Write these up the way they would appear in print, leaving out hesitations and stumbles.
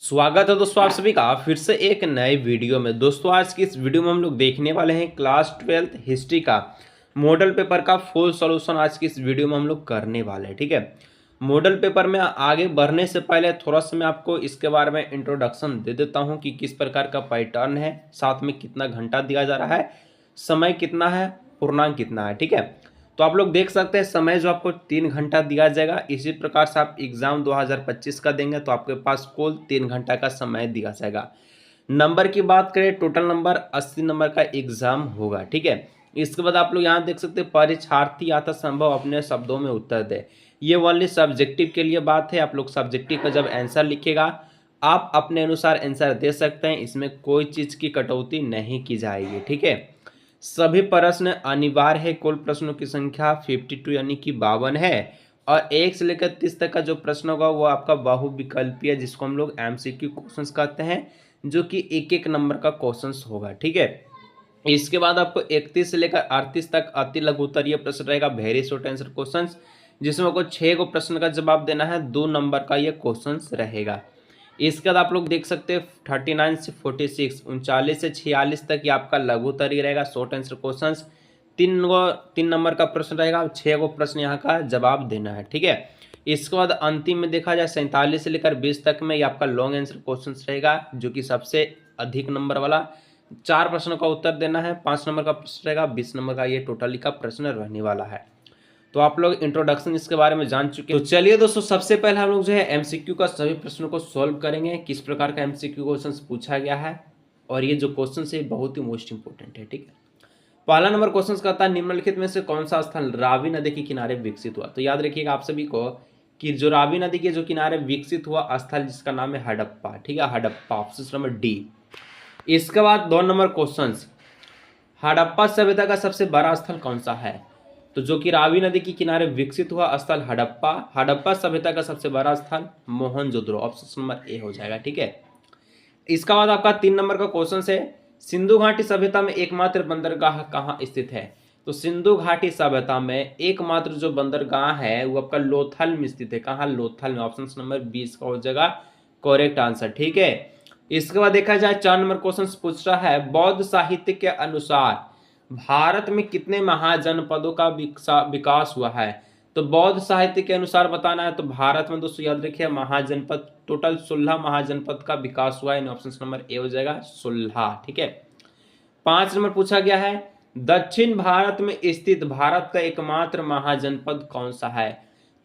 स्वागत है दोस्तों आप सभी का फिर से एक नए वीडियो में। दोस्तों आज की इस वीडियो में हम लोग देखने वाले हैं क्लास 12th हिस्ट्री का मॉडल पेपर का फुल सॉल्यूशन। आज की इस वीडियो में हम लोग करने वाले हैं, ठीक है। मॉडल पेपर में आगे बढ़ने से पहले थोड़ा सा मैं आपको इसके बारे में इंट्रोडक्शन दे देता हूं कि किस प्रकार का पैटर्न है, साथ में कितना घंटा दिया जा रहा है, समय कितना है, पूर्णांक कितना है, ठीक है। तो आप लोग देख सकते हैं समय जो आपको 3 घंटा दिया जाएगा। इसी प्रकार से आप एग्जाम 2025 का देंगे तो आपके पास कुल 3 घंटा का समय दिया जाएगा। नंबर की बात करें, टोटल नंबर 80 नंबर का एग्जाम होगा, ठीक है। इसके बाद आप लोग यहाँ देख सकते हैं परीक्षार्थी आता संभव अपने शब्दों में उत्तर दे। ये ओनली सब्जेक्टिव के लिए बात है। आप लोग सब्जेक्टिव का जब आंसर लिखेगा आप अपने अनुसार आंसर दे सकते हैं, इसमें कोई चीज़ की कटौती नहीं की जाएगी, ठीक है। सभी प्रश्न अनिवार्य है। कुल प्रश्नों की संख्या 52 यानी कि 52 है। और 1 से लेकर 30 तक का जो प्रश्न होगा वो आपका बहुविकल्पीय है, जिसको हम लोग एमसीक्यू क्वेश्चंस कहते हैं, जो कि एक एक नंबर का क्वेश्चंस होगा, ठीक है। इसके बाद आपको 31 से लेकर 38 तक अति लघु उत्तरीय प्रश्न रहेगा, वेरी शॉर्ट आंसर क्वेश्चंस, जिसमें आपको 6 को प्रश्न का जवाब देना है। 2 नंबर का ये क्वेश्चंस रहेगा। इसके बाद आप लोग देख सकते हैं 39 से 46, 39 से 46 तक ये आपका लघु उत्तरीय रहेगा, शॉर्ट आंसर क्वेश्चंस। 3 नंबर का प्रश्न रहेगा, 6 को प्रश्न यहाँ का जवाब देना है, ठीक है। इसके बाद अंतिम में देखा जाए 47 से लेकर 20 तक में ये आपका लॉन्ग आंसर क्वेश्चंस रहेगा, जो कि सबसे अधिक नंबर वाला। 4 प्रश्नों का उत्तर देना है। 5 नंबर का प्रश्न रहेगा, 20 नंबर का ये टोटली का प्रश्न रहने वाला है। तो आप लोग इंट्रोडक्शन इसके बारे में जान चुके हैं। तो चलिए दोस्तों, सबसे पहले हम लोग जो है एमसीक्यू का सभी प्रश्नों को सॉल्व करेंगे, किस प्रकार का एमसीक्यू क्वेश्चन पूछा गया है। और ये जो क्वेश्चन है बहुत ही मोस्ट इंपोर्टेंट है, ठीक है। पहला नंबर क्वेश्चन कहता है निम्नलिखित में से कौन सा स्थल रावी नदी के किनारे विकसित हुआ। तो याद रखिएगा आप सभी को कि जो रावी नदी के जो किनारे विकसित हुआ स्थल जिसका नाम है हड़प्पा, ठीक है, हड़प्पा, ऑप्शन नंबर डी। इसके बाद 2 नंबर क्वेश्चन, हड़प्पा सभ्यता का सबसे बड़ा स्थल कौन सा है। तो जो कि रावी नदी के किनारे विकसित हुआ स्थल हड़प्पा, हड़प्पा सभ्यता का सबसे बड़ा स्थल मोहनजोदड़ो, ऑप्शन नंबर ए हो जाएगा, ठीक है। इसका बाद आपका 3 नंबर का क्वेश्चन है सिंधु घाटी सभ्यता में एकमात्र बंदरगाह कहाँ स्थित है। तो सिंधु घाटी सभ्यता में एकमात्र जो बंदरगाह है वो आपका लोथल में स्थित है। कहाँ? लोथल में, ऑप्शन नंबर 20 का हो जाएगा करेक्ट आंसर, ठीक है। इसके बाद देखा जाए 4 नंबर क्वेश्चन पूछ रहा है बौद्ध साहित्य के अनुसार भारत में कितने महाजनपदों का विकास हुआ है। तो बौद्ध साहित्य के अनुसार बताना है। तो भारत में दोस्तों याद रखिए महाजनपद टोटल 16 महाजनपद का विकास हुआ है, ऑप्शन नंबर ए हो जाएगा 16, ठीक है। 5 नंबर पूछा गया है दक्षिण भारत में स्थित भारत का एकमात्र महाजनपद कौन सा है।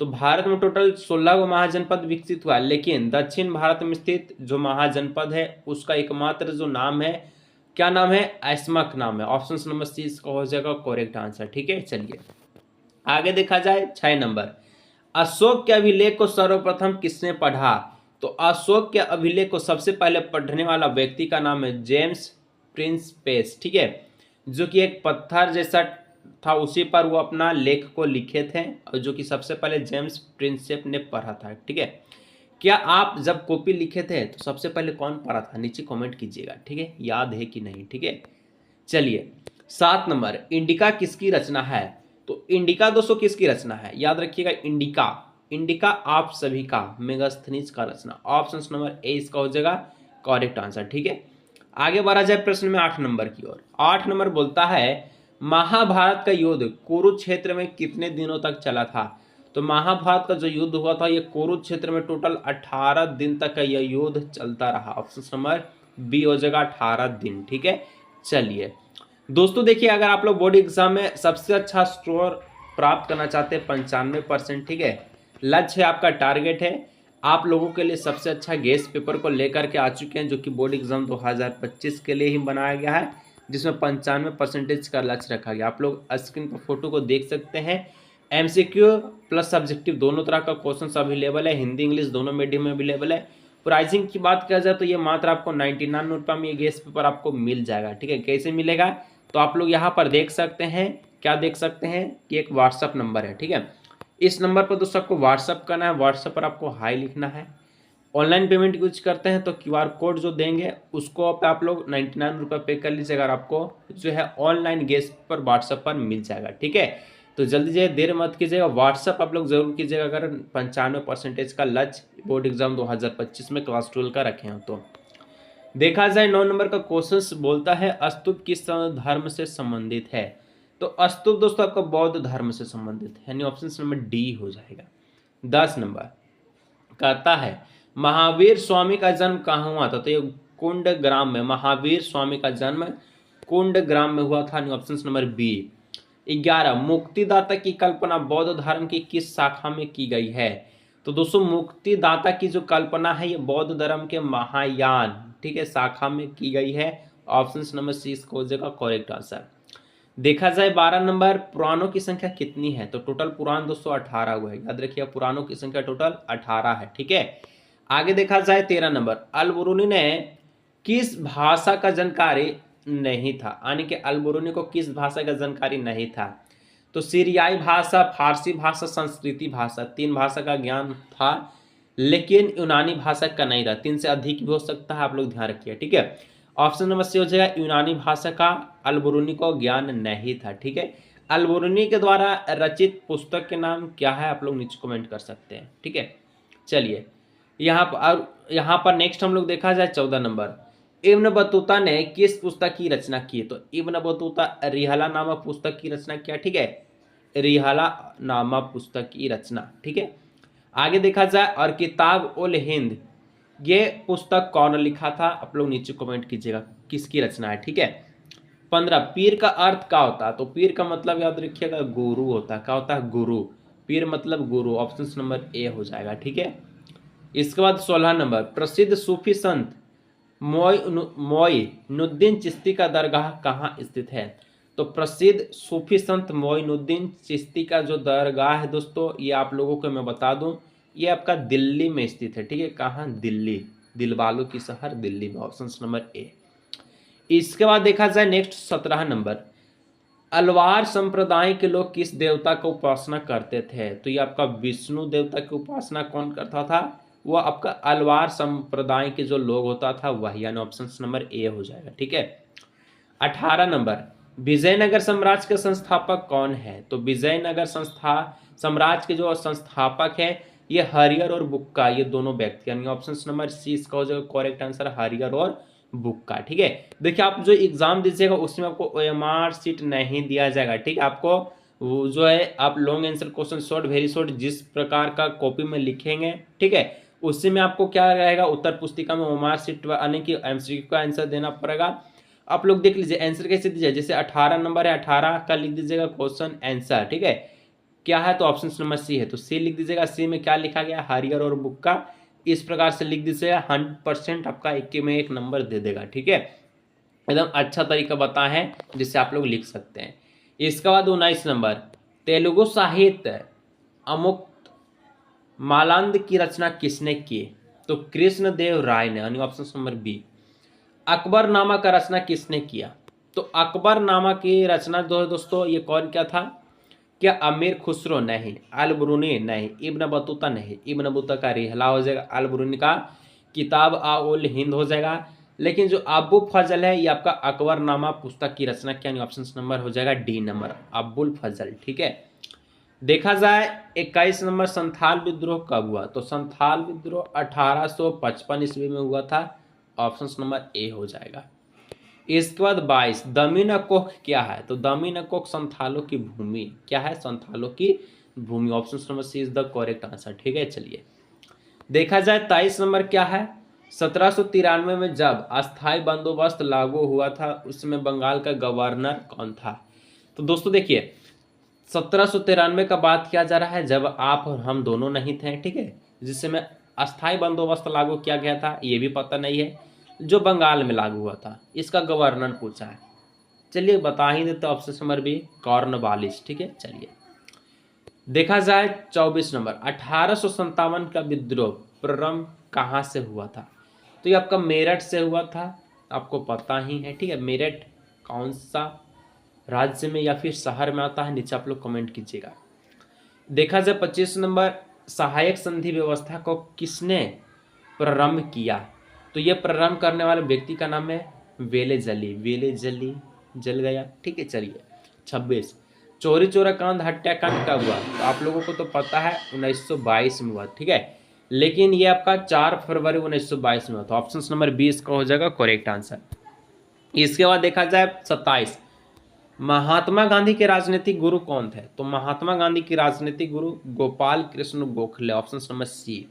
तो भारत में टोटल 16 गो महाजनपद विकसित हुआ है, लेकिन दक्षिण भारत में स्थित जो महाजनपद है उसका एकमात्र जो नाम है, क्या नाम है? ऐस्मक नाम है, ऑप्शन नंबर सी इसका हो जाएगा करेक्ट आंसर, ठीक है। चलिए आगे देखा जाए 6 नंबर, अशोक के अभिलेख को सर्वप्रथम किसने पढ़ा। तो अशोक के अभिलेख को सबसे पहले पढ़ने वाला व्यक्ति का नाम है जेम्स प्रिंसपेस, ठीक है, जो कि एक पत्थर जैसा था उसी पर वो अपना लेख को लिखे थे, और जो कि सबसे पहले जेम्स प्रिंसेप ने पढ़ा था, ठीक है। क्या आप जब कॉपी लिखे थे तो सबसे पहले कौन पढ़ा था, नीचे कमेंट कीजिएगा, ठीक है, याद है कि नहीं, ठीक है। चलिए 7 नंबर, इंडिका किसकी रचना है। तो इंडिका दोस्तों किसकी रचना है, याद रखिएगा इंडिका, इंडिका आप सभी का मेगास्थनीज का रचना, ऑप्शन नंबर ए इसका हो जाएगा करेक्ट आंसर, ठीक है। आगे बढ़ा जाए प्रश्न में 8 नंबर की ओर। 8 नंबर बोलता है महाभारत का युद्ध कुरुक्षेत्र में कितने दिनों तक चला था। तो महाभारत का जो युद्ध हुआ था ये कुरुक्षेत्र में टोटल 18 दिन तक का यह युद्ध चलता रहा, ऑप्शन नंबर बी हो जाएगा 18 दिन, ठीक है। चलिए दोस्तों देखिए, अगर आप लोग बोर्ड एग्जाम में सबसे अच्छा स्कोर प्राप्त करना चाहते हैं 95%, ठीक है, लक्ष्य है आपका, टारगेट है, आप लोगों के लिए सबसे अच्छा गेस्ट पेपर को लेकर के आ चुके हैं, जो कि बोर्ड एग्जाम 2025 के लिए ही बनाया गया है, जिसमें 95% का लक्ष्य रखा गया। आप लोग स्क्रीन पर फोटो को देख सकते हैं। एमसीक्यू प्लस सब्जेक्टिव दोनों तरह का क्वेश्चन अवेलेबल है, हिंदी इंग्लिश दोनों मीडियम में अवेलेबल है। प्राइसिंग की बात किया जाए तो ये मात्र आपको 99 रुपये में ये गेस्ट पेपर आपको मिल जाएगा, ठीक है। कैसे मिलेगा, तो आप लोग यहाँ पर देख सकते हैं, क्या देख सकते हैं कि एक व्हाट्सअप नंबर है, ठीक है। इस नंबर पर दोस्तों आपको व्हाट्सअप करना है, व्हाट्सअप पर आपको हाई लिखना है। ऑनलाइन पेमेंट यूज करते हैं तो क्यूआर कोड जो देंगे उसको पे आप लोग 99 रुपये पे कर लीजिएगा, अगर आपको जो है ऑनलाइन गेस्ट पर व्हाट्सएप पर मिल जाएगा, ठीक है। तो तो जल्दी से देर मत कीजिएगा, व्हाट्सअप आप लोग जरूर कीजिएगा अगर 95% का लक्ष्य बोर्ड एग्जाम 2025 में क्लास 12 का रखे हो तो। देखा जाए 9 नंबर का क्वेश्चन बोलता है स्तूप किस धर्म से संबंधित है। तो स्तूप दोस्तों आपका बौद्ध धर्म से संबंधित है, यानी ऑप्शन नंबर डी हो जाएगा। 10 नंबर कहता है महावीर स्वामी का जन्म कहाँ हुआ था। तो ये कुंड ग्राम में, महावीर स्वामी का जन्म कुंड ग्राम में हुआ था, ऑप्शन नंबर बी। 11 मुक्तिदाता की कल्पना बौद्ध धर्म की किस शाखा में की गई है। तो दोस्तों मुक्तिदाता की जो कल्पना है ये बौद्ध धर्म के महायान, ठीक है, शाखा में की गई है। ऑप्शन नंबर सी इसको हो जाएगा करेक्ट आंसर। देखा जाए 12 नंबर पुराणों की संख्या कितनी है। तो टोटल पुराण दोस्तों 18 हुआ है, याद रखिए पुराणों की संख्या टोटल 18 है, ठीक है। आगे देखा जाए 13 नंबर अल-बिरूनी ने किस भाषा का जानकारी नहीं था, यानी कि अल-बिरूनी को किस भाषा का जानकारी नहीं था। तो सीरियाई भाषा, फारसी भाषा, संस्कृति भाषा, 3 भाषा का ज्ञान था, लेकिन यूनानी भाषा का नहीं था। 3 से अधिक भी हो सकता है, आप लोग ध्यान रखिए, ठीक है। ऑप्शन नंबर सी हो जाएगा यूनानी भाषा का अल-बिरूनी को ज्ञान नहीं था, ठीक है। अल-बिरूनी के द्वारा रचित पुस्तक के नाम क्या है, आप लोग नीचे कमेंट कर सकते हैं, ठीक है। चलिए यहाँ पर नेक्स्ट हम लोग देखा जाए 14 नंबर इब्न बतूता ने किस पुस्तक की रचना की। तो इब्न बतूता रिहला नामक पुस्तक की रचना किया, ठीक है, रिहला नामक पुस्तक की रचना, ठीक है। आगे देखा जाए और किताब उल हिंद ये पुस्तक कौन लिखा था, आप लोग नीचे कमेंट कीजिएगा किसकी रचना है, ठीक है। 15 पीर का अर्थ क्या होता है। तो पीर का मतलब याद रखिएगा गुरु होता है, क्या होता है गुरु, पीर मतलब गुरु, ऑप्शन नंबर ए हो जाएगा, ठीक है। इसके बाद 16 नंबर प्रसिद्ध सूफी संत मोइनुद्दीन चिश्ती का दरगाह कहाँ स्थित है। तो प्रसिद्ध सूफी संत मोइनुद्दीन चिश्ती का जो दरगाह है दोस्तों, ये आप लोगों को मैं बता दूं, ये आपका दिल्ली में स्थित है, ठीक है। कहाँ, दिल्ली, दिलवालों की शहर दिल्ली में, ऑप्शन नंबर ए। इसके बाद देखा जाए नेक्स्ट 17 नंबर अलवार संप्रदाय के लोग किस देवता को उपासना करते थे। तो ये आपका विष्णु देवता की उपासना कौन करता था, वो आपका अलवार संप्रदाय के जो लोग होता था वही, यानी ऑप्शन नंबर ए हो जाएगा, ठीक है। 18 नंबर विजयनगर साम्राज्य के संस्थापक कौन है। तो विजयनगर साम्राज्य के जो संस्थापक है ये हरिहर और बुक्का, ये दोनों व्यक्ति, यानी ऑप्शन नंबर सी इसका हो जाएगा करेक्ट आंसर, हरिहर और बुक्का, ठीक है। देखिए आप जो एग्जाम दीजिएगा उसमें आपको OMR शीट नहीं दिया जाएगा, ठीक है। आपको वो जो है आप long answer question short very short जिस प्रकार का कॉपी में लिखेंगे, ठीक है, उसी में आपको क्या रहेगा उत्तर पुस्तिका में OMR शीट यानी कि MCQ का आंसर देना पड़ेगा। आप लोग देख लीजिए आंसर कैसे दीजिए, जैसे 18 नंबर है 18 का लिख दीजिएगा क्वेश्चन आंसर, ठीक है, क्या है तो ऑप्शन नंबर सी है, तो सी लिख दीजिएगा। सी में क्या लिखा गया, हरिहर और बुक्का, इस प्रकार से लिख दीजिएगा, 100% आपका 1 में 1 नंबर दे देगा, ठीक है। एकदम अच्छा तरीका बता है जिससे आप लोग लिख सकते हैं। इसके बाद 19 नंबर तेलुगु साहित्य अमुक्त मालांद की रचना किसने की। तो कृष्ण देव राय ने, यानी ऑप्शन नंबर बी। अकबरनामा का रचना किसने किया। तो अकबरनामा की रचना दोस्तों ये कौन क्या था, क्या अमीर खुसरो नहीं, अल-बिरूनी नहीं, इब्न बतूता नहीं, इब्न बतूता का रिहला हो जाएगा, अल-बिरूनी का किताब उल हिंद हो जाएगा। लेकिन जो अबू फजल है ये आपका अकबरनामा पुस्तक की रचना क्या, ऑप्शन नंबर हो जाएगा डी नंबर, अबुल फजल, ठीक है। देखा जाए 21 नंबर संथाल विद्रोह कब हुआ। तो संथाल विद्रोह 1855 ईस्वी में हुआ था, ऑप्शन नंबर ए हो जाएगा। इसके बाद 22 दमिनकोख क्या है। तो दमिनकोख संथालों की भूमि क्या है, संथालों की भूमि, option number C is the correct answer, ठीक है। चलिए देखा जाए 23 नंबर क्या है, 1793 में जब अस्थाई बंदोबस्त लागू हुआ था उसमें बंगाल का गवर्नर कौन था। तो दोस्तों देखिए 1793 का बात किया जा रहा है जब आप और हम दोनों नहीं थे, ठीक है, जिस समय अस्थाई बंदोबस्त लागू किया गया था ये भी पता नहीं है, जो बंगाल में लागू हुआ था इसका गवर्नर पूछा है। चलिए बता ही देते, ऑप्शन नंबर बी कॉर्नवालिस, ठीक है। चलिए देखा जाए 24 नंबर 1857 का विद्रोह प्रारंभ कहाँ से हुआ था। तो ये आपका मेरठ से हुआ था, आपको पता ही है, ठीक है। मेरठ कौन सा राज्य में या फिर शहर में आता है, नीचे आप लोग कमेंट कीजिएगा। देखा जाए 25 नंबर सहायक संधि व्यवस्था को किसने प्रारंभ किया। तो ये प्रारंभ करने वाले व्यक्ति का नाम है वेले जली, वेले जली जल गया, ठीक है। चलिए 26 चौरी चौरा कांड हत्याकांड कब हुआ? तो आप लोगों को तो पता है 1922 में हुआ, ठीक है, लेकिन ये आपका 4 फरवरी 1922 में हुआ। तो ऑप्शन नंबर 20 का हो जाएगा करेक्ट आंसर। इसके बाद देखा जाए 27, महात्मा गांधी के राजनीतिक गुरु कौन थे? तो महात्मा गांधी के राजनीतिक गुरु Gopal Krishna Gokhale, option number c.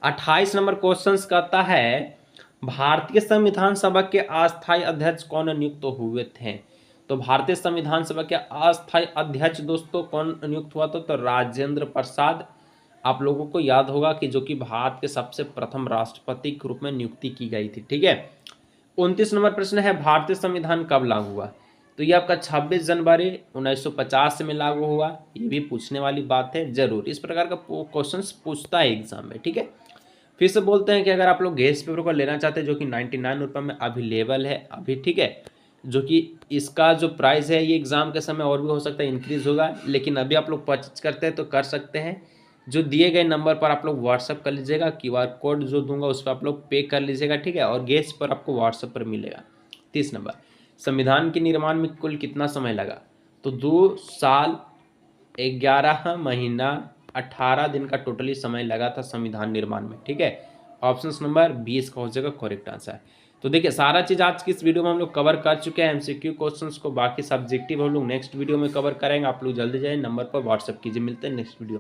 28 number question कहता है भारतीय संविधान सभा के अस्थायी अध्यक्ष कौन नियुक्त हुए थे? तो भारतीय संविधान सभा के अस्थायी अध्यक्ष दोस्तों कौन नियुक्त हुआ था? तो राजेंद्र प्रसाद। आप लोगों को याद होगा कि जो कि भारत के सबसे प्रथम राष्ट्रपति के रूप में नियुक्ति की गई थी, ठीक है। 29 नंबर प्रश्न है भारतीय संविधान कब लागू हुआ? तो ये आपका 26 जनवरी 1950 में लागू हुआ। ये भी पूछने वाली बात है, जरूर इस प्रकार का क्वेश्चन पूछता है एग्जाम में, ठीक है। फिर से बोलते हैं कि अगर आप लोग गेस्ट पेपर को लेना चाहते हैं जो कि 99 रुपये में अवेलेबल है अभी, ठीक है, जो कि इसका जो प्राइस है ये एग्ज़ाम के समय और भी हो सकता है इंक्रीज होगा, लेकिन अभी आप लोग परचेज करते हैं तो कर सकते हैं। जो दिए गए नंबर पर आप लोग व्हाट्सअप कर लीजिएगा, QR कोड जो दूंगा उस पर आप लोग पे कर लीजिएगा, ठीक है, और गेस्ट पर आपको व्हाट्सएप पर मिलेगा। 30 नंबर, संविधान के निर्माण में कुल कितना समय लगा? तो 2 साल 11 महीना 18 दिन का टोटली समय लगा था संविधान निर्माण में, ठीक है। ऑप्शन नंबर 20 का हो जाएगा करेक्ट आंसर। तो देखिए सारा चीज़ आज की इस वीडियो में हम लोग कवर कर चुके हैं। MCQ क्वेश्चंस को, बाकी सब्जेक्टिव हम लोग नेक्स्ट वीडियो में कवर करेंगे। आप लोग जल्दी जाए नंबर पर व्हाट्सएप कीजिए। मिलते हैं नेक्स्ट वीडियो।